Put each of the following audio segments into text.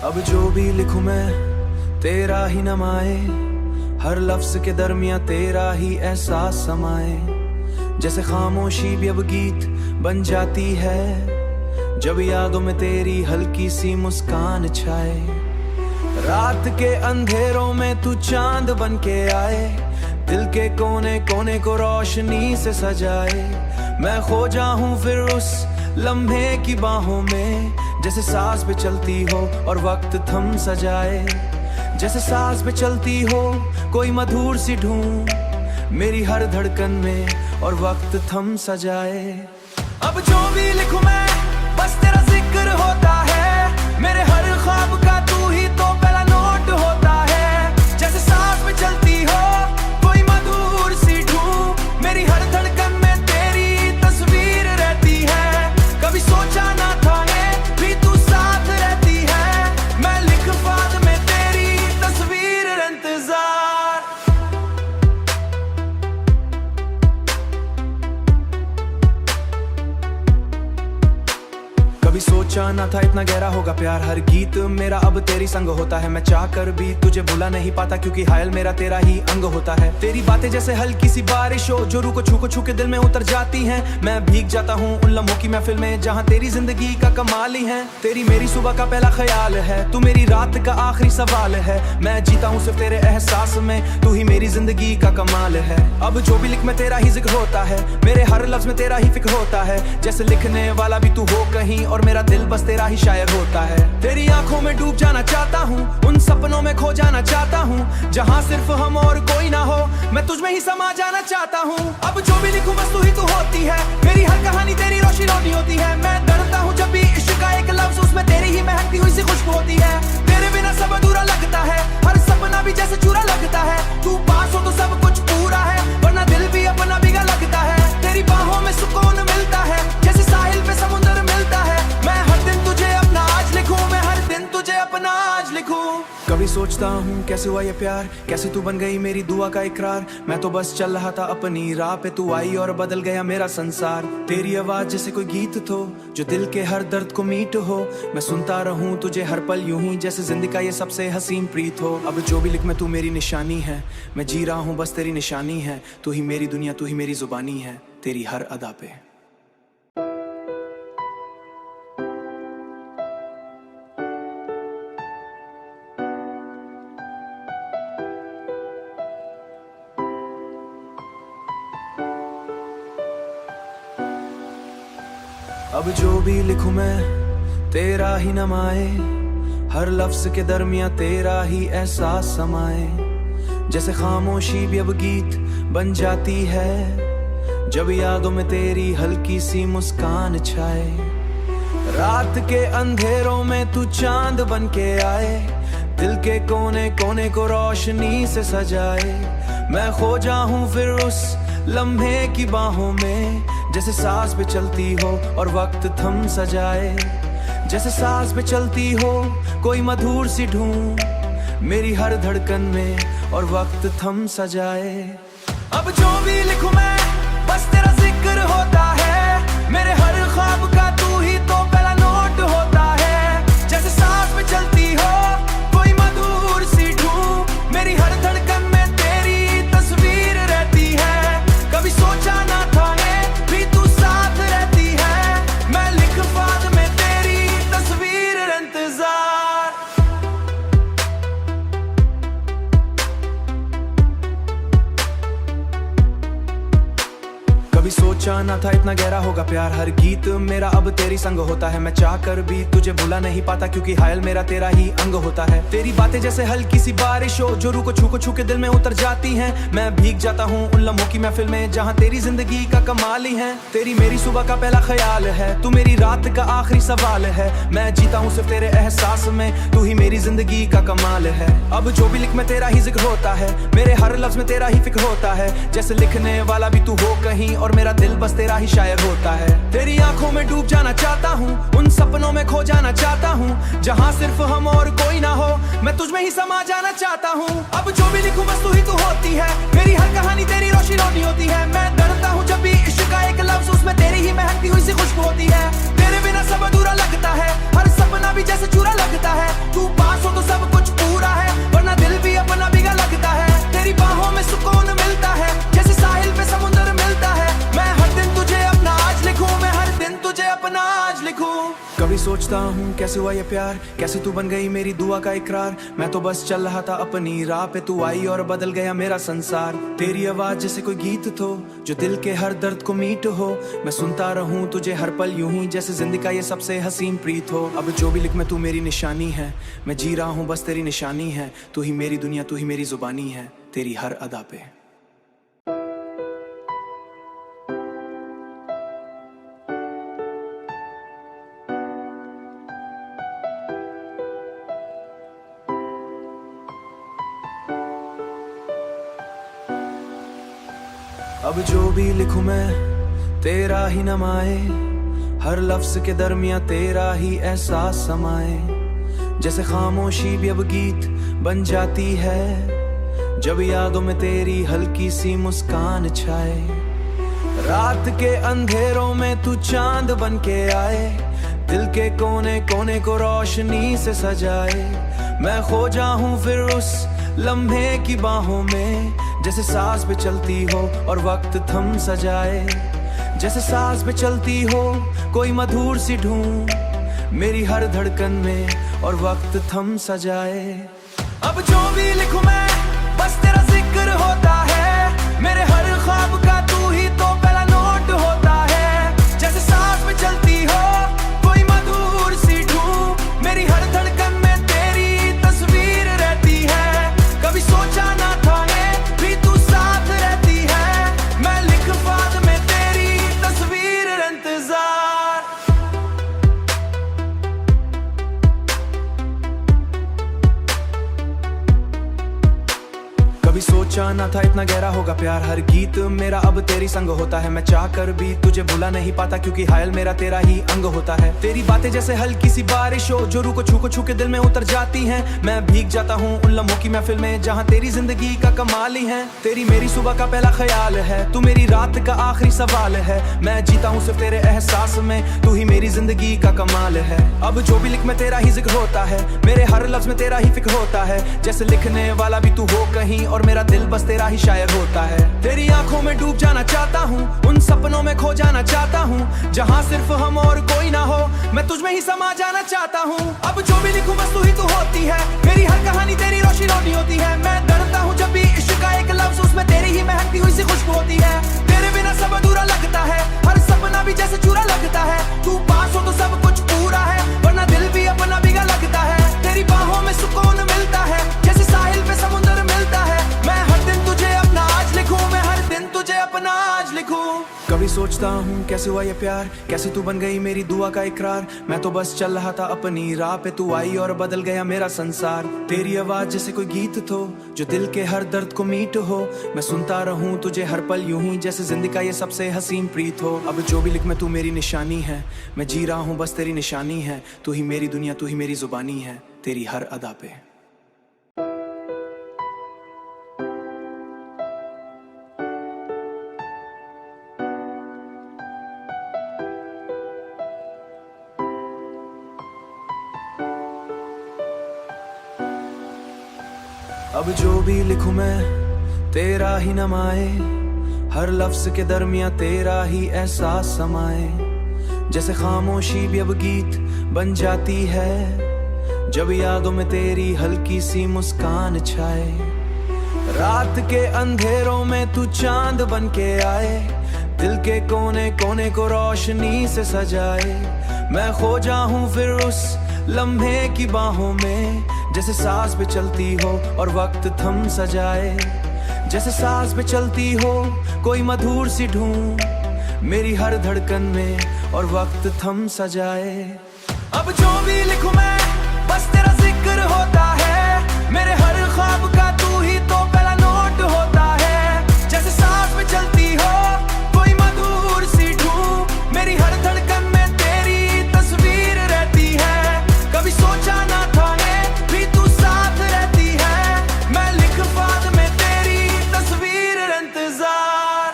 अब जो भी लिखूं मैं तेरा ही नाम आए, हर लफ्ज के दरमियां तेरा ही एहसास समाए। जैसे खामोशी भी अब गीत बन जाती है, जब यादों में तेरी हल्की सी मुस्कान छाए। रात के अंधेरों में तू चांद बन के आए, दिल के कोने कोने को रोशनी से सजाए। मैं खो जाऊं फिर उस लम्हे की बाहों में, जैसे सांस पे चलती हो और वक्त थम सजाए। जैसे सांस पे चलती हो कोई मधुर सी धूम, मेरी हर धड़कन में और वक्त थम सजाए। अब जो भी लिखूं मैं बस तेरा जिक्र होता है, मेरे हर ख्वाब का तू ही तो पहला नोट होता है। जैसे सांस पे चलती हो कोई मधुर सी धूम, मेरी हर धड़कन में तेरी तस्वीर रहती है। कभी सोचा ना था ने भी तू साथ रहती है, मैं लिख बाद में तेरी तस्वीर इंतजार। कभी सोचा ना था इतना गहरा होगा प्यार, हर गीत मेरा अब तेरी संग होता है। मैं चाह कर भी तुझे भुला नहीं पाता, क्योंकि हायल मेरा तेरा ही अंग होता है। तेरी बातें जैसे हल्की सी बारिश हो, जो रूह को छू के दिल में उतर जाती हैं। मैं भीग जाता हूँ उन लम्हों की महफिल में, जहाँ तेरी जिंदगी का कमाल ही है। तेरी मेरी सुबह का पहला ख्याल है, तू मेरी रात का आखिरी सवाल है। मैं जीता हूँ सिर्फ तेरे एहसास में, तू ही मेरी जिंदगी का कमाल है। अब जो भी लिख में तेरा ही जिक्र होता है, मेरे हर लफ्ज में तेरा ही फिक्र होता है। जैसे लिखने वाला भी तू हो कहीं और मेरा दिल बस तेरा ही शायर होता है। तेरी आंखों में डूब जाना चाहता हूँ, उन सपनों में खो जाना चाहता हूँ, जहाँ सिर्फ हम और कोई ना हो। मैं तुझ में ही समा जाना चाहता हूँ। अब जो भी लिखूं बस तू ही तू होती है, मेरी हर कहानी तेरी रोशी रोटी होती है। मैं डरता हूँ जब भी इश्क का एक लफ्ज, उसमें तेरी ही महकती हुई सी खुशबू होती है। तेरे बिना सब अधूरा लगता है, हर सपना भी जैसे चूरा लगता है। तू पास हो तो सब कुछ पूरा है, वरना दिल भी अपना भीगा लगता है। तेरी बाहों में सुकून मिलता है, जैसे साहिल पे समुंदर मिलता है। मैं हर दिन तुझे अपना आज लिखूं, मैं हर दिन तुझे अपना आज लिखूं। कभी सोचता हूँ कैसे हुआ ये प्यार, कैसे तू बन गई मेरी दुआ का इकरार। मैं तो बस चल रहा था अपनी राह पे, तू आई और बदल गया मेरा संसार। तेरी आवाज जैसे कोई गीत तो, जो दिल के हर दर्द को मीट हो। मैं सुनता रहूं तुझे हर पल यूं ही, जैसे जिंदगी का ये सबसे हसीन प्रीत हो। अब जो भी लिख में तू मेरी निशानी है, मैं जी रहा हूँ बस तेरी निशानी है। तू ही मेरी दुनिया, तू ही मेरी जुबानी है, तेरी हर अदा पे। अब जो भी लिखूं मैं तेरा ही नाम आए, हर लफ्ज के दरमियां तेरा ही एहसास समाए। जैसे खामोशी भी अब गीत बन जाती है, जब यादों में तेरी हल्की सी मुस्कान छाए। रात के अंधेरों में तू चांद बन के आए, दिल के कोने कोने को रोशनी से सजाए। मैं खो जाऊं फिर उस लम्हे की बाहों में, जैसे सांस पे चलती हो और वक्त थम सजाए। जैसे सांस पे चलती हो कोई मधुर सी धूम, मेरी हर धड़कन में और वक्त थम सजाए। अब जो भी लिखूं मैं बस तेरा जिक्र होता है, मेरे हर ख्वाब का तू ही तो पहला नोट होता है। जैसे सांस पे चलती हो कोई मधुर सी धूम, मेरी हर धड़कन में तेरी तस्वीर रहती है। कभी सोचा ना था ने भी तू साथ रहती है, मैं लिख बाद में तेरी तस्वीर इंतजार। कभी सोचा ना था इतना गहरा होगा प्यार, हर गीत मेरा अब तेरी संग होता है। मैं चाह कर भी तुझे भुला नहीं पाता, क्योंकि हायल मेरा तेरा ही अंग होता है। तेरी बातें जैसे हल्की सी बारिश हो, जो रूह को छू के दिल में उतर जाती हैं। मैं भीग जाता हूँ उन लम्हों की महफिल में, जहाँ तेरी जिंदगी का कमाल ही है। तेरी मेरी सुबह का पहला ख्याल है, तू मेरी रात का आखिरी सवाल है। मैं जीता हूँ सिर्फ तेरे एहसास में, तू ही मेरी जिंदगी का कमाल है। अब जो भी लिख में तेरा ही जिक्र होता है, मेरे हर लफ्ज में तेरा ही फिक्र होता है। जैसे लिखने वाला भी तू हो कहीं और मेरा दिल बस तेरा ही शायर होता है। तेरी आंखों में डूब जाना चाहता हूँ, उन सपनों में खो जाना चाहता हूँ, जहाँ सिर्फ हम और कोई ना हो। मैं तुझ में ही समा जाना चाहता हूँ। अब जो भी लिखूं बस तू ही तू होती है, मेरी हर कहानी तेरी रोशी रोटी होती है। मैं डरता हूँ जब भी इश्क का एक लफ्ज, उसमें तेरी ही महकती हुई सी खुशबू होती है। तेरे बिना सब अधूरा लगता है, हर सपना भी जैसे चूरा लगता है। तू कभी सोचता हूँ कैसे हुआ ये प्यार, कैसे तू बन गई मेरी दुआ का इकरार। मैं तो बस चल रहा था अपनी राह पे, तू आई और बदल गया मेरा संसार। तेरी आवाज जैसे कोई गीत तो जो दिल के हर दर्द को मीट हो। मैं सुनता रहूं तुझे हर पल यूं ही जैसे जिंदगी का ये सबसे हसीन प्रीत हो। अब जो भी लिख मैं तू मेरी निशानी है, मैं जी रहा हूँ बस तेरी निशानी है। तू ही मेरी दुनिया, तू ही मेरी जुबानी है, तेरी हर अदा पे। अब जो भी लिखूं मैं तेरा ही नाम आए, हर लफ्ज के दरमियां तेरा ही एहसास समाए। जैसे खामोशी भी अब गीत बन जाती है, जब यादों में तेरी हल्की सी मुस्कान छाए। रात के अंधेरों में तू चांद बन के आए, दिल के कोने कोने को रोशनी से सजाए। मैं खो जाऊं फिर उस लम्हे की बाहों में, जैसे सांस पे चलती हो और वक्त थम सजाए। जैसे सांस पे चलती हो कोई मधुर सी धूम मेरी हर धड़कन में और वक्त थम सजाए। अब जो भी लिखूं मैं बस तेरा जिक्र होता है, मेरे हर ख्वाब का तू ही तो पहला नोट होता है। जैसे सांस पे चलती हो कोई मधुर सी धूम मेरी हर धड़कन में तेरी तस्वीर रहती है। कभी सोचा ना था भी तू साथ रहती है, मैं लिख बाद में तेरी तस्वीर इंतजार। कभी सोचा ना था इतना गहरा होगा प्यार, हर गीत मेरा अब तेरी संग होता है। मैं चाह कर भी तुझे भुला नहीं पाता, क्योंकि हायल मेरा तेरा ही अंग होता है। तेरी बातें जैसे हल्की सी बारिश हो जो रूह को छू के दिल में उतर जाती हैं। मैं भीग जाता हूँ उन लम्हों की महफिल में जहाँ तेरी जिंदगी का कमाल ही है। तेरी मेरी सुबह का पहला ख्याल है, तू मेरी रात का आखिरी सवाल है। मैं जीता हूँ सिर्फ तेरे एहसास में, तू ही मेरी जिंदगी का कमाल है। अब जो भी लिख में तेरा ही जिक्र होता है, मेरे हर लफ्ज में तेरा ही फिक्र होता है। जैसे लिखने वाला भी तू हो कहीं और मेरा दिल बस तेरा ही शायर होता है। तेरी आंखों में डूब जाना चाहता हूँ, उन सपनों में खो जाना चाहता हूँ जहाँ सिर्फ हम और कोई ना हो। मैं तुझ में ही समा जाना चाहता हूँ। अब जो भी लिखूं बस तू ही तू होती है, मेरी हर कहानी तेरी रोशी रोटी होती है। मैं डरता हूँ जब भी इश्क का एक लफ्ज उसमें तेरी ही महकती हुई सी खुशबू होती है। तेरे बिना सब अधूरा लगता है, हर सपना भी जैसे चूरा लगता है। तू पास हो तो सब कुछ पूरा है, वरना दिल भी अपना बिगा लगता है। तेरी बाहों में सुकून मिलता है, जैसे साहिल पे समुंदर मिलता है। मैं हर दिन तुझे अपना आज लिखूं, मैं हर दिन तुझे अपना आज लिखूं। कभी सोचता हूँ कैसे हुआ ये प्यार, कैसे तू बन गई मेरी दुआ का इकरार। मैं तो बस चल रहा था अपनी राह पे, तू आई और बदल गया मेरा संसार। तेरी आवाज जैसे कोई गीत तो जो दिल के हर दर्द को मीट हो। मैं सुनता रहूं तुझे हर पल यूं ही जैसे जिंदगी का ये सबसे हसीन प्रीत हो। अब जो भी लिख मैं तू मेरी निशानी है, मैं जी रहा हूँ बस तेरी निशानी है। तू ही मेरी दुनिया, तू ही मेरी जुबानी है, तेरी हर अदा पे। अब जो भी लिखूं मैं तेरा ही नाम आए, हर लफ्ज के दरमियां तेरा ही एहसास समाए। जैसे खामोशी भी अब गीत बन जाती है, जब यादों में तेरी हल्की सी मुस्कान छाए। रात के अंधेरों में तू चांद बन के आए, दिल के कोने कोने को रोशनी से सजाए। मैं खो जाऊं फिर उस लम्हे की बाहों में, जैसे सांस पे चलती हो और वक्त थम सजाए। जैसे सांस पे चलती हो कोई मधुर सी धूम मेरी हर धड़कन में और वक्त थम सजाए। अब जो भी लिखूं मैं बस तेरा जिक्र होता है, मेरे हर ख्वाब का तू ही तो पहला नोट होता है। जैसे सांस पे चलती हो कोई मधुर सी धूम मेरी हर धड़कन में तेरी तस्वीर रहती है। कभी सोचा ना था भी तू साथ रहती है, मैं लिख बाद में तेरी तस्वीर इंतजार।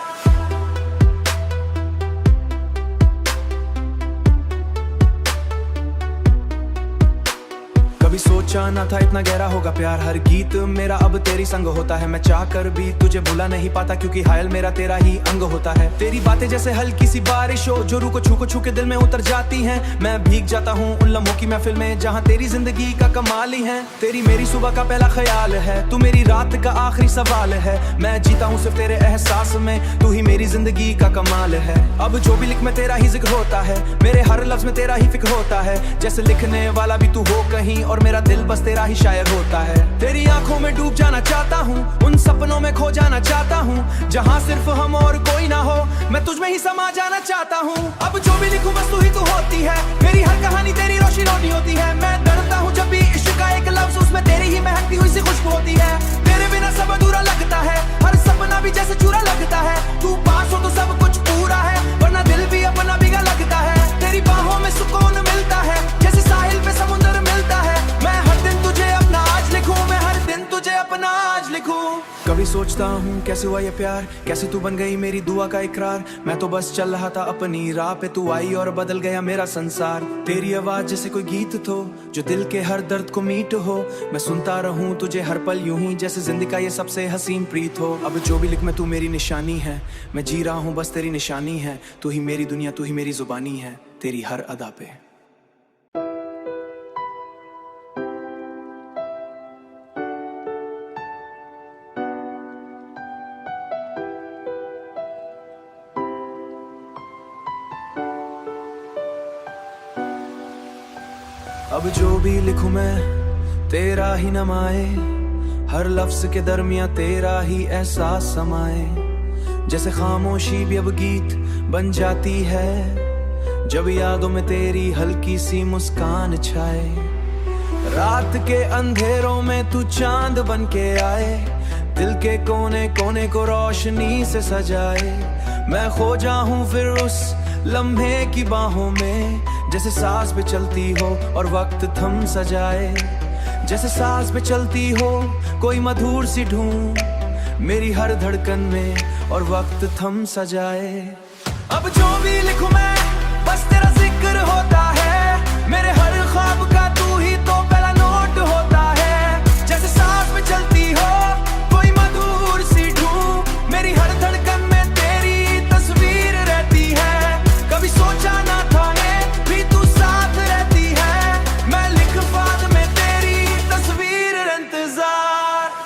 कभी सोचा ना था इतना गहरा होगा प्यार, हर गीत मेरा अब तेरी संग होता है। मैं चाह कर भी तुझे भुला नहीं पाता, क्योंकि हायल मेरा तेरा ही अंग होता है। तेरी बातें जैसे हल्की सी बारिश हो, जो रूह को छू के दिल में उतर जाती हैं। मैं भीग जाता हूँ उन लम्हों की महफिल में, जहाँ तेरी जिंदगी का कमाल ही है। तेरी मेरी सुबह का पहला ख्याल है, तू मेरी रात का आखिरी सवाल है। मैं जीता हूँ सिर्फ तेरे एहसास में, तू ही मेरी जिंदगी का कमाल है। अब जो भी लिख में तेरा ही जिक्र होता है, मेरे हर लफ्ज में तेरा ही फिक्र होता है। जैसे लिखने वाला भी तू हो कहीं, और मेरा दिल बस तेरा ही शायर होता है। तेरी आंखों में डूब जाना चाहता हूँ, उन सपनों में खो जाना चाहता हूँ, जहाँ सिर्फ हम और कोई ना हो। मैं तुझ में ही समा जाना चाहता हूँ। अब जो भी लिखूं बस तू ही तू होती है, मेरी हर कहानी तेरी रोशी रोटी होती है। मैं डरता हूँ जब भी इश्क का एक लफ्ज, उसमें तेरी ही महकती हुई सी खुशबू होती है। तेरे बिना सब अधूरा लगता है, हर सपना भी जैसे चूरा लगता है। तू पास हो तो सब कुछ पूरा है, वरना दिल भी अपना बिगा लगता है। तेरी बाहों में सुकून मिलता है, जैसे साहिल पे समुंदर मिलता है। मैं हर दिन तुझे अपना आज लिखूं, मैं हर दिन तुझे अपना आज लिखूं। कभी सोचता हूँ कैसे हुआ ये प्यार, कैसे तू बन गई मेरी दुआ का इकरार। मैं तो बस चल रहा था अपनी राह पे, तू आई और बदल गया मेरा संसार। तेरी आवाज जैसे कोई गीत तो, जो दिल के हर दर्द को मीट हो। मैं सुनता रहूं तुझे हर पल यूं ही, जैसे जिंदगी का ये सबसे हसीन प्रीत हो। अब जो भी लिख में तू मेरी निशानी है, मैं जी रहा हूँ बस तेरी निशानी है। तू ही मेरी दुनिया, तू ही मेरी जुबानी है, तेरी हर अदा पे। अब जो भी लिखूं मैं तेरा ही नमाए, हर लफ्ज के दरमिया तेरा ही एहसास समाए। जैसे खामोशी भी अब गीत बन जाती है, जब यादों में तेरी हल्की सी मुस्कान छाए। रात के अंधेरों में तू चांद बन के आए, दिल के कोने कोने को रोशनी से सजाए। मैं खो जाऊं फिर उस लम्हे की बाहों में, जैसे सांस पे चलती हो और वक्त थम सा जाए। जैसे सांस पे चलती हो कोई मधुर सी धूम, मेरी हर धड़कन में और वक्त थम सा जाए। अब जो भी लिखूं मैं बस तेरा जिक्र होता है, मेरे हर ख्वाब का तू ही तो पहला नोट होता है। जैसे सांस पे चलती हो कोई मधुर सी धूम, मेरी हर धड़कन में तेरी तस्वीर रहती है। कभी सोचा ना था भी तू साथ रहती है, मैं लिख बाद में तेरी तस्वीर इंतजार।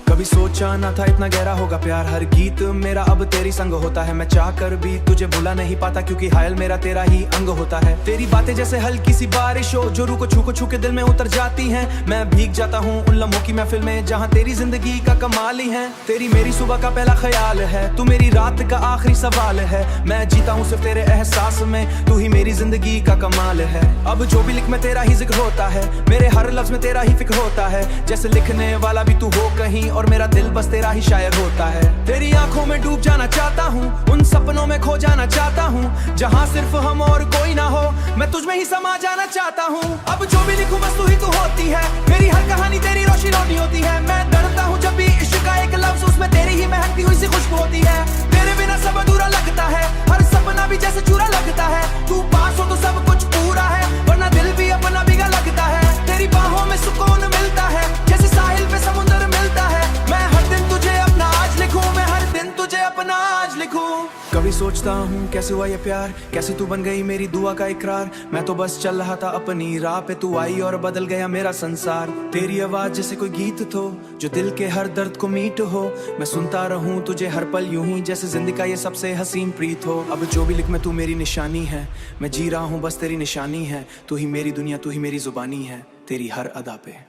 कभी सोचा ना था इतना गहरा होगा प्यार, हर गीत मेरा अब तेरी संग होता है। मैं चाह कर भी तुझे भुला नहीं पाता, क्योंकि हायल मेरा तेरा ही अंग होता है। तेरी बातें जैसे हल्की सी बारिश हो, जो रूह को छू के दिल में उतर जाती हैं। मैं भीग जाता हूँ उन लम्हों की महफिल में, जहाँ तेरी जिंदगी का कमाल ही है। तेरी मेरी सुबह का पहला ख्याल है, तू मेरी रात का आखिरी सवाल है। मैं जीता हूँ सिर्फ तेरे एहसास में, तू ही मेरी जिंदगी का कमाल है। अब जो भी लिख में तेरा ही जिक्र होता है, मेरे हर लफ्ज में तेरा ही फिक्र होता है। जैसे लिखने वाला भी तू हो कहीं, और मेरा दिल बस तेरा ही शायर होता है। तेरी आंखों में डूब जाना चाहता हूँ, उन सपनों में खो जाना चाहता हूँ, जहाँ सिर्फ हम और कोई ना हो। मैं तुझ में ही समा जाना चाहता हूँ। अब जो भी लिखूं बस तू ही तू होती है, मेरी हर कहानी तेरी रोशी रोटी होती है। मैं डरता हूँ जब भी इश्क का एक लफ्ज, उसमें तेरी ही महकती हुई सी खुशबू होती है। तेरे बिना सब अधूरा लगता है, हर सपना भी जैसे चूरा लगता है। तू पास हो तो सब कुछ पूरा है, वरना दिल भी अपना बिगा लगता है। तेरी बाहों में सुकून मिलता है, जैसे साहिल पे समुंदर मिलता है। मैं हर दिन तुझे अपना आज लिखूं, मैं हर दिन तुझे अपना आज लिखूं। कभी सोचता हूँ कैसे हुआ ये प्यार, कैसे तू बन गई मेरी दुआ का इकरार। मैं तो बस चल रहा था अपनी राह पे, तू आई और बदल गया मेरा संसार। तेरी आवाज जैसे कोई गीत तो, जो दिल के हर दर्द को मीट हो। मैं सुनता रहूं तुझे हर पल यूं ही, जैसे जिंदगी का ये सबसे हसीन प्रीत हो। अब जो भी लिख में तू मेरी निशानी है, मैं जी रहा हूँ बस तेरी निशानी है। तू ही मेरी दुनिया, तू ही मेरी जुबानी है, तेरी हर अदा पे।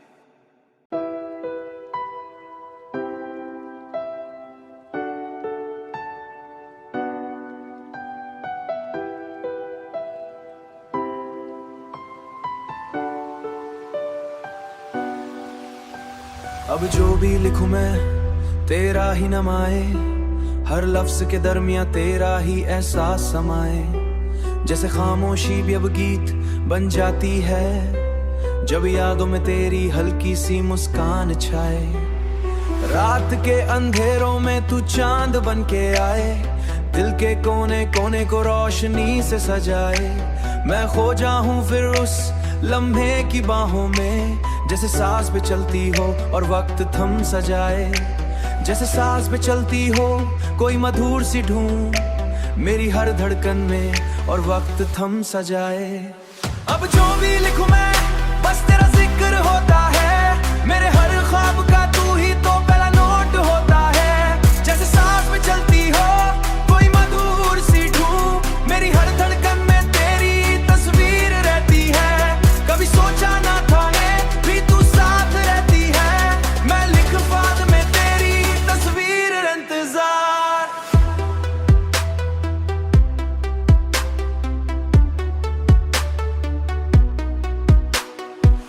अब जो भी लिखूं मैं तेरा ही नमाए, हर लफ्ज के दरमिया तेरा ही एहसास समाए। जैसे खामोशी भी अब गीत बन जाती है, जब यादों में तेरी हल्की सी मुस्कान छाए। रात के अंधेरों में तू चांद बन के आए, दिल के कोने कोने को रोशनी से सजाए। मैं खो जाऊं फिर उस लम्हे की बाहों में, जैसे सांस पे चलती हो और वक्त थम सजाए। जैसे सांस पे चलती हो कोई मधुर सी धूम मेरी हर धड़कन में और वक्त थम सजाए। अब जो भी लिखूं मैं बस तेरा जिक्र होता है, मेरे हर ख्वाब का तू ही तो पहला नोट होता है। जैसे सांस पे चलती हो कोई मधुर सी धूम मेरी हर धड़कन में तेरी तस्वीर रहती है। कभी सोचा ना था भी तू साथ रहती है, मैं लिख बाद में तेरी तस्वीर इंतजार।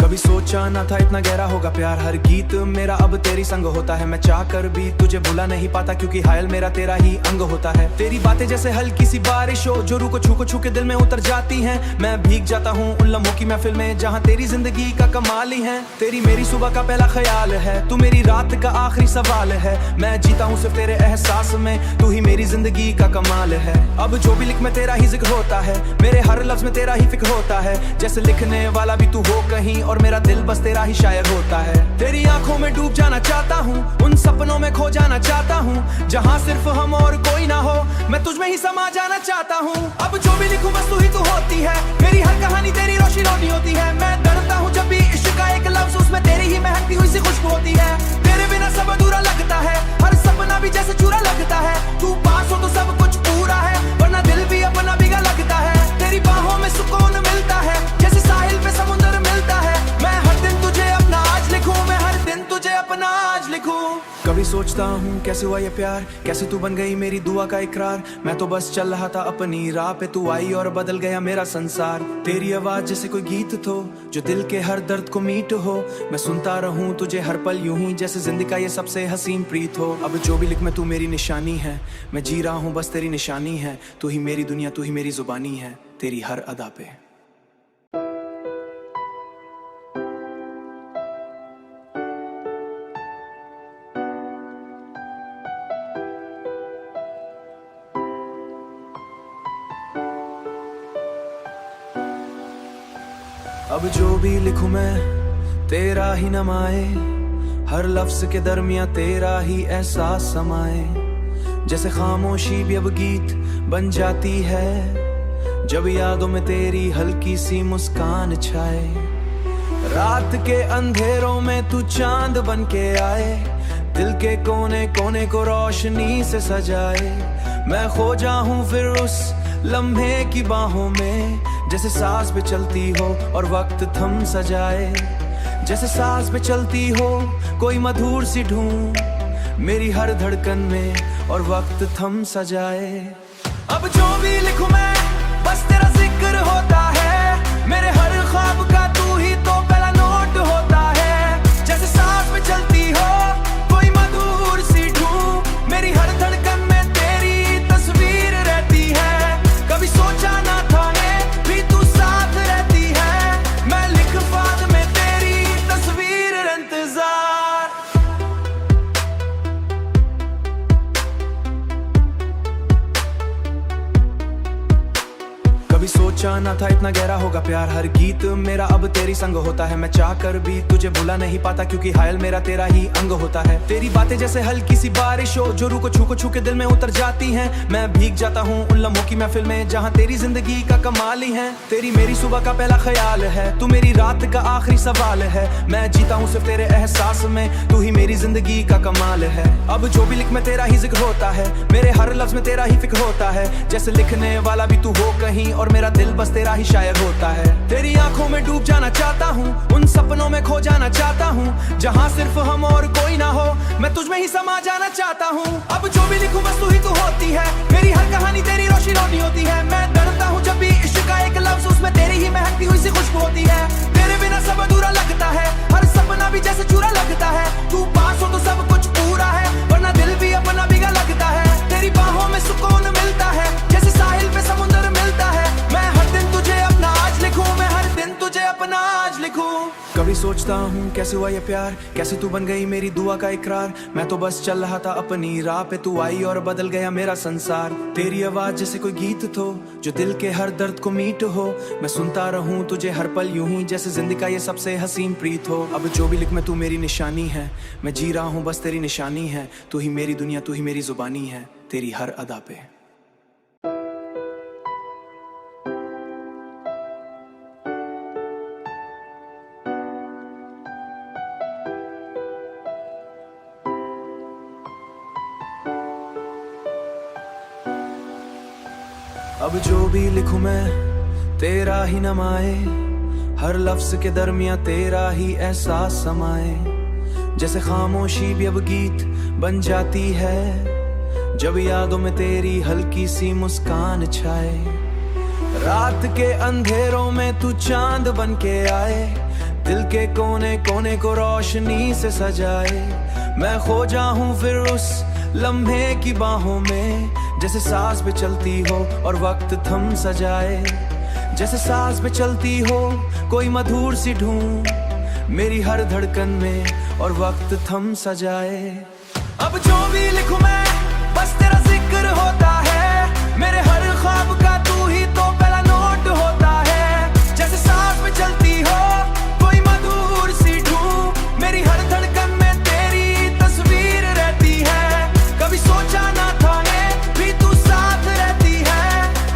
कभी सोचा ना था इतना गहरा होगा प्यार, हर गीत मेरा अब तेरी संग होता है। मैं चाह कर भी तुझे भुला नहीं पाता, क्योंकि हायल मेरा तेरा ही अंग होता है। तेरी बातें जैसे हल्की सी बारिश हो जो रूह को छू के दिल में उतर जाती हैं। मैं भीग जाता हूँ उन लम्हों की महफिल में जहाँ तेरी जिंदगी का कमाल ही है। तेरी मेरी सुबह का पहला ख्याल है, तू मेरी रात का आखिरी सवाल है। मैं जीता हूँ सिर्फ तेरे एहसास में, तू ही मेरी जिंदगी का कमाल है। अब जो भी लिख में तेरा ही जिक्र होता है, मेरे हर लफ्ज में तेरा ही फिक्र होता है। जैसे लिखने वाला भी तू हो कहीं और मेरा दिल बस तेरा ही शायर होता है। तेरी आंखों में डूब जाना चाहता हूँ, उन सपनों में खो जाना चाहता हूँ जहाँ सिर्फ हम और कोई ना हो। मैं तुझ में ही समा जाना चाहता हूँ। अब जो भी लिखूं बस तू ही तू होती है, मेरी हर कहानी तेरी रोशी रोनी होती है। मैं डरता हूँ जब भी इश्क का एक लफ्ज उसमें तेरी ही महकती हुई सी खुशबू होती है। तेरे बिना सब अधूरा लगता है, हर सपना भी जैसे चूरा लगता है। तू पास हो तो सब कुछ पूरा है, वरना दिल भी अपना बिगा लगता है। तेरी बाहों में सुकून मिलता है, जैसे साहिल पे समुंदर मिलता है। मैं हर दिन तुझे अपना आज लिखूं, मैं हर दिन तुझे अपना आज लिखूं। कभी सोचता हूँ कैसे हुआ ये प्यार, कैसे तू बन गई मेरी दुआ का इकरार। मैं तो बस चल रहा था अपनी राह पे, तू आई और बदल गया मेरा संसार। तेरी आवाज जैसे कोई गीत तो जो दिल के हर दर्द को मीट हो। मैं सुनता रहूं तुझे हर पल यूं ही जैसे जिंदगी का ये सबसे हसीन प्रीत हो। अब जो भी लिख में तू मेरी निशानी है, मैं जी रहा हूँ बस तेरी निशानी है। तू ही मेरी दुनिया, तू ही मेरी जुबानी है, तेरी हर अदा पे। अब जो भी लिखूं मैं तेरा ही नमाए, हर लफ्ज के दरमियां तेरा ही एहसास समाए। जैसे खामोशी भी अब गीत बन जाती है, जब यादों में तेरी हल्की सी मुस्कान छाए। रात के अंधेरों में तू चांद बन के आए, दिल के कोने कोने को रोशनी से सजाए। मैं खो जाऊं फिर उस लम्हे की बाहों में, जैसे सांस पे चलती हो और वक्त थम सजाए। जैसे सांस पे चलती हो कोई मधुर सी धूम मेरी हर धड़कन में और वक्त थम सजाए। अब जो भी लिखूं मैं बस तेरा जिक्र होता है, मेरे हर ख्वाब का तू ही तो पहला नोट होता है। जैसे सांस पे चलती हो कोई मधुर सी धूम मेरी हर धड़कन में तेरी तस्वीर रहती है। कभी सोचा ना था भी तू साथ रहती है, मैं लिख बाद में तेरी तस्वीर इंतजार। कभी सोचा ना था इतना गहरा होगा प्यार, हर गीत मेरा अब तेरी संग होता है। मैं चाह कर भी तुझे भुला नहीं पाता, क्योंकि हायल मेरा तेरा ही अंग होता है। तेरी बातें जैसे हल्की सी बारिश हो जो रूह को छू के दिल में उतर जाती हैं। मैं भीग जाता हूँ उन लम्हों की महफिल में जहाँ तेरी जिंदगी का कमाल ही है। तेरी मेरी सुबह का पहला ख्याल है, तू मेरी रात का आखिरी सवाल है। मैं जीता हूँ सिर्फ तेरे एहसास में, तू ही मेरी जिंदगी का कमाल है। अब जो भी लिख में तेरा ही जिक्र होता है, मेरे हर लफ्ज में तेरा ही फिक्र होता है। जैसे लिखने वाला भी तू हो कहीं और मेरा दिल बस तेरा ही शायर होता है। तेरी आंखों में डूब जाना चाहता हूँ, उन सपनों में खो जाना चाहता हूँ जहाँ सिर्फ हम और कोई ना हो। मैं तुझ में ही समा जाना चाहता हूँ। अब जो भी लिखूं बस तू ही तू होती है, मेरी हर कहानी तेरी रोशी रोनी होती है। मैं डरता हूँ जब भी इश्क का एक लफ्ज उसमें तेरी ही महकती हुई सी खुशबू होती है। तेरे बिना सब अधूरा लगता है, हर सपना भी जैसे चूरा लगता है। तू पास हो तो सब कुछ पूरा है, वरना दिल भी अपना बिगा लगता है। तेरी बाहों में सुकून मिलता है, जैसे साहिल पे समुंदर मिलता है। मैं हर दिन तुझे अपना आज लिखूं, मैं हर दिन तुझे अपना आज लिखूं। कभी सोचता सोचता हूँ कैसे हुआ ये प्यार, कैसे तू बन गई मेरी दुआ का इकरार। मैं तो बस चल रहा था अपनी राह पे, तू आई और बदल गया मेरा संसार। तेरी आवाज जैसे कोई गीत तो जो दिल के हर दर्द को मीट हो। मैं सुनता रहूं तुझे हर पल यूं ही जैसे जिंदगी का ये सबसे हसीन प्रीत हो। अब जो भी लिख मैं तू मेरी निशानी है, मैं जी रहा हूँ बस तेरी निशानी है। तू ही मेरी दुनिया, तू ही मेरी जुबानी है, तेरी हर अदा पे। अब जो भी लिखूं मैं तेरा ही नाम आए, हर लफ्ज के दरमियां तेरा ही एहसास समाए। जैसे खामोशी भी अब गीत बन जाती है, जब यादों में तेरी हल्की सी मुस्कान छाए। रात के अंधेरों में तू चांद बन के आए, दिल के कोने कोने को रोशनी से सजाए। मैं खो जाऊं फिर उस लम्हे की बाहों में, जैसे सांस पे चलती हो और वक्त थम सजाए। जैसे सांस पे चलती हो कोई मधुर सी धूम मेरी हर धड़कन में और वक्त थम सजाए। अब जो भी लिखूं मैं बस तेरा जिक्र होता है, मेरे हर ख्वाब का तू ही तो पहला नोट होता है। जैसे सांस पे चलती हो कोई मधुर सी धूम मेरी हर धड़कन में तेरी तस्वीर रहती है। कभी सोचा ना था भी तू साथ रहती है,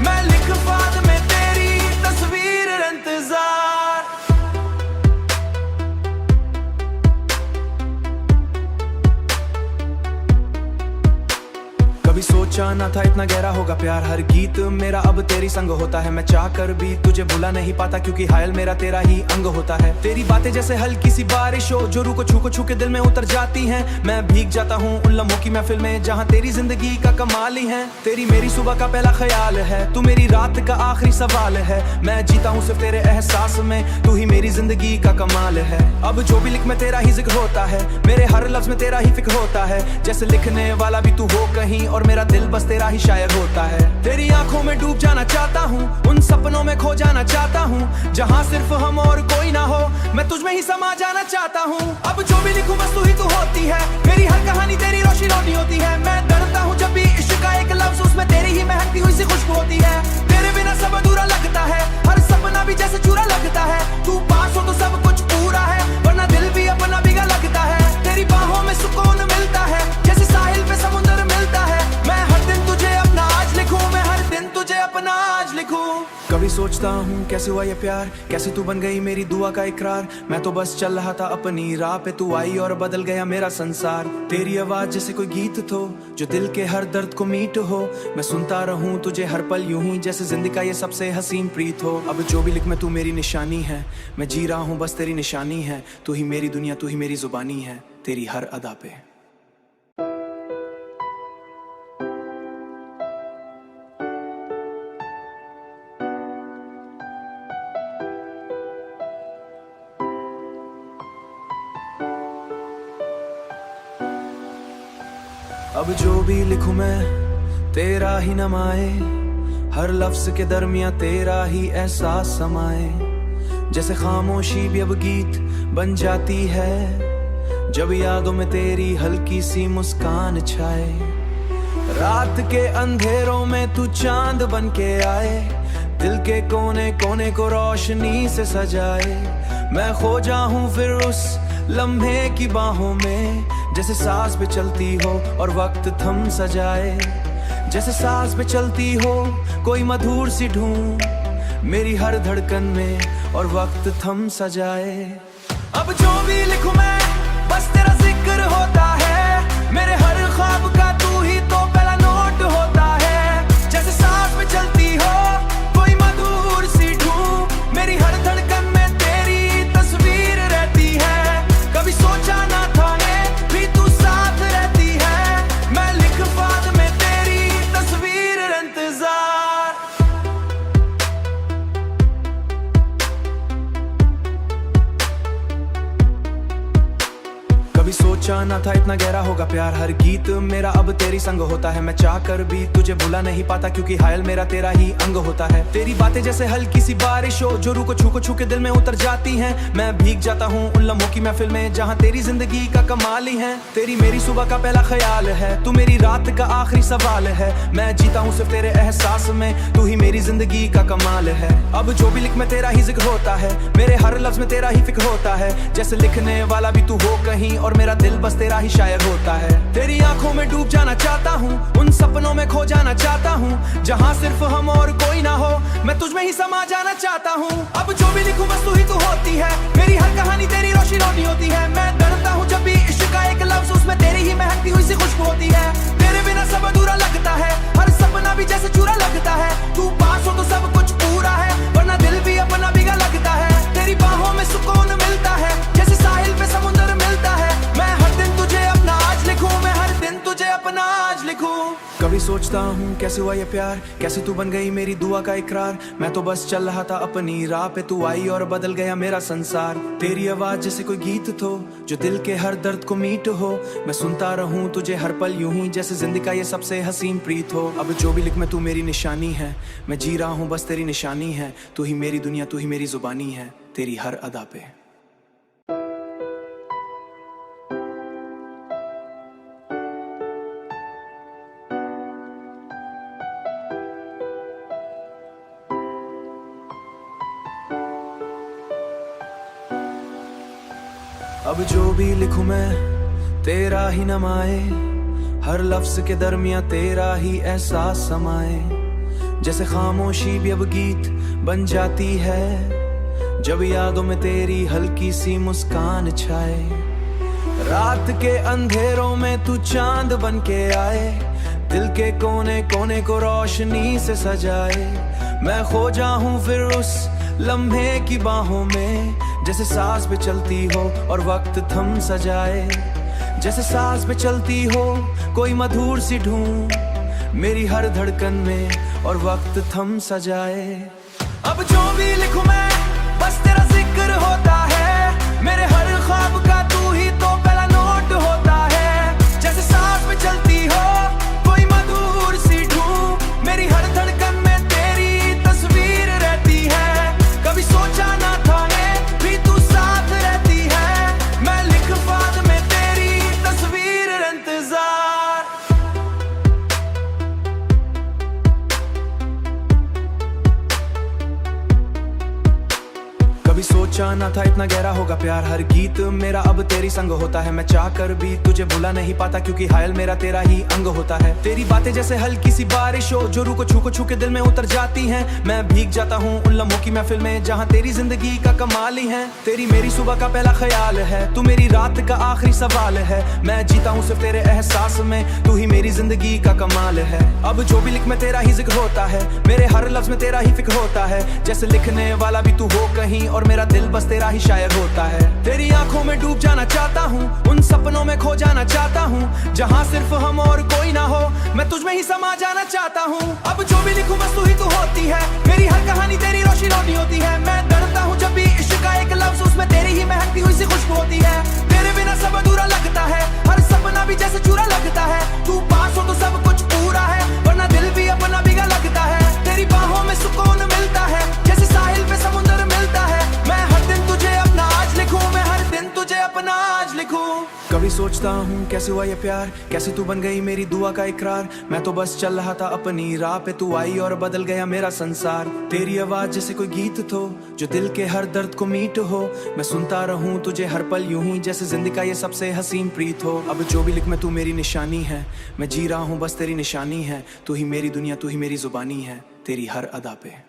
मैं लिख बाद में तेरी तस्वीर इंतजार। कभी सोचा ना था इतना गहरा होगा प्यार, हर गीत मेरा अब तेरी संग होता है। मैं चाह कर भी तुझे भुला नहीं पाता, क्योंकि हायल मेरा तेरा ही अंग होता है। तेरी बातें जैसे हल्की सी बारिश हो जो रूह को छू के दिल में उतर जाती हैं। मैं भीग जाता हूँ उन लम्हों की महफिल में जहाँ तेरी जिंदगी का कमाल ही है। तेरी मेरी सुबह का पहला ख्याल है, तू मेरी रात का आखिरी सवाल है। मैं जीता हूँ सिर्फ तेरे एहसास में, तू ही मेरी जिंदगी का कमाल है। अब जो भी लिख मैं तेरा ही जिक्र होता है, मेरे हर लफ्ज में तेरा ही फिक्र होता है। जैसे लिखने वाला भी तू हो कहीं और मेरा दिल बस तेरा ही शायर होता है। तेरी आंखों में डूब जाना चाहता हूँ, उन सपनों में खो जाना चाहता हूँ जहाँ सिर्फ हम और कोई ना हो। मैं तुझ में ही समा जाना चाहता हूँ। अब जो भी लिखूं बस तू ही तू होती है, मेरी हर कहानी तेरी रोशी रोटी होती है। मैं डरता हूँ जब भी इश्क का एक लफ्ज उसमें तेरी ही महकती हुई सी खुशबू होती है। तेरे बिना सब अधूरा लगता है, हर सपना भी जैसे चूरा लगता है। तू पास हो तो सब कुछ पूरा है, वरना दिल भी अपना भीगा लगता है। तेरी बाहों में सुकून मिलता है, जैसे साहिल पे समुंदर मिलता है। मैं हर दिन तुझे अपना आज लिखूं, मैं हर दिन तुझे अपना आज लिखूं। कभी सोचता हूँ कैसे हुआ ये प्यार, कैसे तू बन गई मेरी दुआ का इकरार। मैं तो बस चल रहा था अपनी राह पे, तू आई और बदल गया मेरा संसार। तेरी आवाज जैसे कोई गीत तो जो दिल के हर दर्द को मीट हो। मैं सुनता रहूं तुझे हर पल यूं ही जैसे जिंदगी का ये सबसे हसीन प्रीत हो। अब जो भी लिख मैं तू मेरी निशानी है, मैं जी रहा हूँ बस तेरी निशानी है। तू ही मेरी दुनिया, तू ही मेरी जुबानी है, तेरी हर अदा पे। अब जो भी लिखूं मैं तेरा ही नाम आए, हर लफ्ज के दरमियां तेरा ही एहसास समाए। जैसे खामोशी भी अब गीत बन जाती है, जब यादों में तेरी हल्की सी मुस्कान छाए। रात के अंधेरों में तू चांद बन के आए, दिल के कोने कोने को रोशनी से सजाए। मैं खो जाऊं फिर उस लम्हे की बाहों में, जैसे सांस पे चलती हो और वक्त थम सजाए। जैसे सांस पे चलती हो कोई मधुर सी धूम मेरी हर धड़कन में और वक्त थम सजाए। अब जो भी लिखूं मैं बस तेरा जिक्र होता है, मेरे हर ख्वाब का तू ही तो पहला नोट होता है। जैसे सांस पे चलती हो कोई मधुर सी धूम मेरी हर धड़कन में तेरी तस्वीर रहती है। कभी सोचा ना था भी तू साथ रहती है, मैं लिख बाद में तेरी तस्वीर इंतजार। सोचा ना था इतना गहरा होगा प्यार, हर गीत मेरा अब तेरी संग होता है। मैं चाह कर भी तुझे भुला नहीं पाता, क्योंकि हायल मेरा तेरा ही अंग होता है। तेरी बातें जैसे हल्की सी बारिश हो, जो रूह को छू के दिल में उतर जाती हैं। मैं भीग जाता हूँ उन लम्हों की महफिल में, जहाँ तेरी जिंदगी का कमाल ही है। तेरी मेरी सुबह का पहला ख्याल है, तू मेरी रात का आखिरी सवाल है। मैं जीता हूँ सिर्फ तेरे एहसास में, तू ही मेरी जिंदगी का कमाल है। अब जो भी लिख में तेरा ही जिक्र होता है, मेरे हर लफ्ज में तेरा ही फिक्र होता है। जैसे लिखने वाला भी तू हो कहीं, और मेरा दिल बस तेरा ही शायर होता है। तेरी आंखों में डूब जाना चाहता हूँ, उन सपनों में खो जाना चाहता हूँ, जहाँ सिर्फ हम और कोई ना हो। मैं तुझ में ही समा जाना चाहता हूँ। अब जो भी लिखूं बस तू ही तू होती है, मेरी हर कहानी तेरी रोशी रोटी होती है। मैं डरता हूँ जब भी इश्क का एक लफ्ज, उसमें तेरी ही महकती हुई सी खुशबू होती है। तेरे बिना सब अधूरा लगता है, हर सपना भी जैसे चूरा लगता है। तू पास हो तो सब कुछ पूरा है, वरना दिल भी अपना भीगा लगता है। तेरी बाहों में सुकून मिलता है, जैसे साहिल पे समुंदर मिलता है। मैं हर दिन तुझे अपना आज लिखूं, मैं हर दिन तुझे अपना आज लिखूं। कभी सोचता हूँ कैसे हुआ ये प्यार, कैसे तू बन गई मेरी दुआ का इकरार। मैं तो बस चल रहा था अपनी राह पे, तू आई और बदल गया मेरा संसार। तेरी आवाज जैसे कोई गीत तो, जो दिल के हर दर्द को मीट हो। मैं सुनता रहूं तुझे हर पल यूं ही, जैसे जिंदगी का ये सबसे हसीन प्रीत हो। अब जो भी लिख में तू मेरी निशानी है, मैं जी रहा हूँ बस तेरी निशानी है। तू ही मेरी दुनिया, तू ही मेरी जुबानी है, तेरी हर अदा पे। अब जो भी लिखूं मैं तेरा ही नमाए, हर लफ्ज के दरमिया तेरा ही एहसास समाए। जैसे खामोशी भी अब गीत बन जाती है, जब यादों में तेरी हल्की सी मुस्कान छाए। रात के अंधेरों में तू चांद बन के आए, दिल के कोने कोने को रोशनी से सजाए। मैं खो जाऊं फिर उस लम्हे की बाहों में, जैसे सांस पे चलती हो और वक्त थम सजाए। जैसे सांस पे चलती हो कोई मधुर सी धूम, मेरी हर धड़कन में और वक्त थम सजाए। अब जो भी लिखूं मैं बस तेरा जिक्र होता है, मेरे हर ख्वाब का तू ही तो पहला नोट होता है। जैसे सांस पे चलती हो कोई मधुर सी धूम, मेरी हर धड़कन में तेरी तस्वीर रहती है। कभी सोचा ना था भी तू साथ रहती है, मैं लिख बाद में तेरी तस्वीर इंतजार। कभी सोचा ना था इतना गहरा होगा प्यार, हर गीत मेरा अब तेरी संग होता है। मैं चाह कर भी तुझे भुला नहीं पाता, क्योंकि हायल मेरा तेरा ही अंग होता है। तेरी बातें जैसे हल्की सी बारिश हो, जो रूह को छू के दिल में उतर जाती हैं। मैं भीग जाता हूँ उन लम्हों की महफिल में, जहाँ तेरी जिंदगी का कमाल ही है। तेरी मेरी सुबह का पहला ख्याल है, तू मेरी रात का आखिरी सवाल है। मैं जीता हूँ सिर्फ तेरे एहसास में, तू ही मेरी जिंदगी का कमाल है। अब जो भी लिख में तेरा ही जिक्र होता है, मेरे हर लफ्ज में तेरा ही फिक्र होता है। जैसे लिखने वाला भी तू हो कहीं, और मेरा दिल बस तेरा ही शायर होता है। तेरी आंखों में डूब जाना चाहता हूँ, उन सपनों में खो जाना चाहता हूँ, जहाँ सिर्फ हम और कोई ना हो। मैं तुझ में ही समा जाना चाहता हूँ। अब जो भी लिखूं बस तू ही तू होती है, मेरी हर कहानी तेरी रोशी रोटी होती है। मैं डरता हूँ जब भी इश्क का एक लफ्ज, उसमें तेरी ही महकती हुई सी खुशबू होती है। तेरे बिना सब अधूरा लगता है, हर सपना भी जैसे चूरा लगता है। तू पास हो तो सब कुछ पूरा है, वरना दिल भी अपना भीगा लगता है। तेरी बाहों में सुकून मिलता है, जैसे साहिल पे समुंदर मिलता है। मैं हर दिन तुझे अपना आज लिखूं, मैं हर दिन तुझे अपना आज लिखूं। कभी सोचता हूँ कैसे हुआ ये प्यार, कैसे तू बन गई मेरी दुआ का इकरार। मैं तो बस चल रहा था अपनी राह पे, तू आई और बदल गया मेरा संसार। तेरी आवाज जैसे कोई गीत तो, जो दिल के हर दर्द को मीट हो। मैं सुनता रहूं तुझे हर पल यूं ही, जैसे जिंदगी का ये सबसे हसीन प्रीत हो। अब जो भी लिख में तू मेरी निशानी है, मैं जी रहा हूँ बस तेरी निशानी है। तू ही मेरी दुनिया, तू ही मेरी जुबानी है, तेरी हर अदा पे।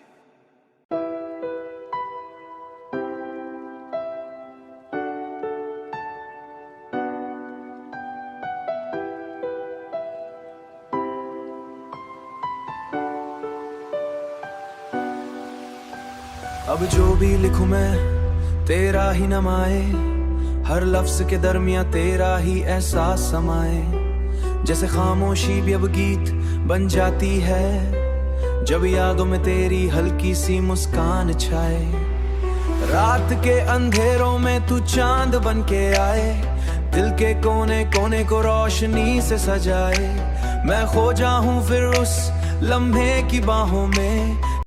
अब जो भी लिखूं मैं तेरा ही नमाए, हर लफ्ज के दरमिया तेरा ही एहसास समाए। जैसे खामोशी भी अब गीत बन जाती है, जब यादों में तेरी हल्की सी मुस्कान छाए। रात के अंधेरों में तू चांद बन के आए, दिल के कोने कोने को रोशनी से सजाए। मैं खो जाऊं फिर उस लम्हे की बाहों में